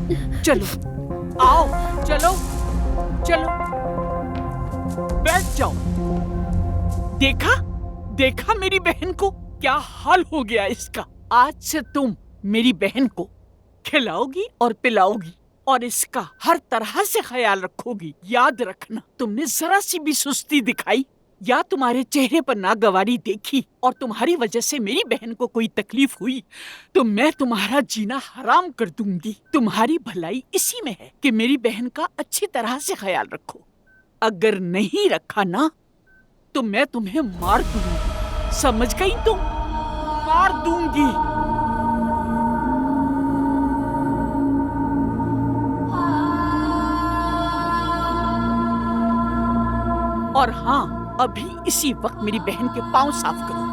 चलो आओ, चलो चलो बैठ जाओ। देखा देखा मेरी बहन को, क्या हाल हो गया इसका। आज से तुम मेरी बहन को खिलाओगी और पिलाओगी और इसका हर तरह से ख्याल रखोगी। याद रखना, तुमने जरा सी भी सुस्ती दिखाई या तुम्हारे चेहरे पर नागवारी देखी और तुम्हारी वजह से मेरी बहन को कोई तकलीफ हुई तो मैं तुम्हारा जीना हराम कर दूंगी। तुम्हारी भलाई इसी में है कि मेरी बहन का अच्छी तरह से ख्याल रखो। अगर नहीं रखा ना तो मैं तुम्हें मार दूंगी, समझ गई तुम? मार दूंगी। और हाँ, अभी इसी वक्त मेरी बहन के पांव साफ करो।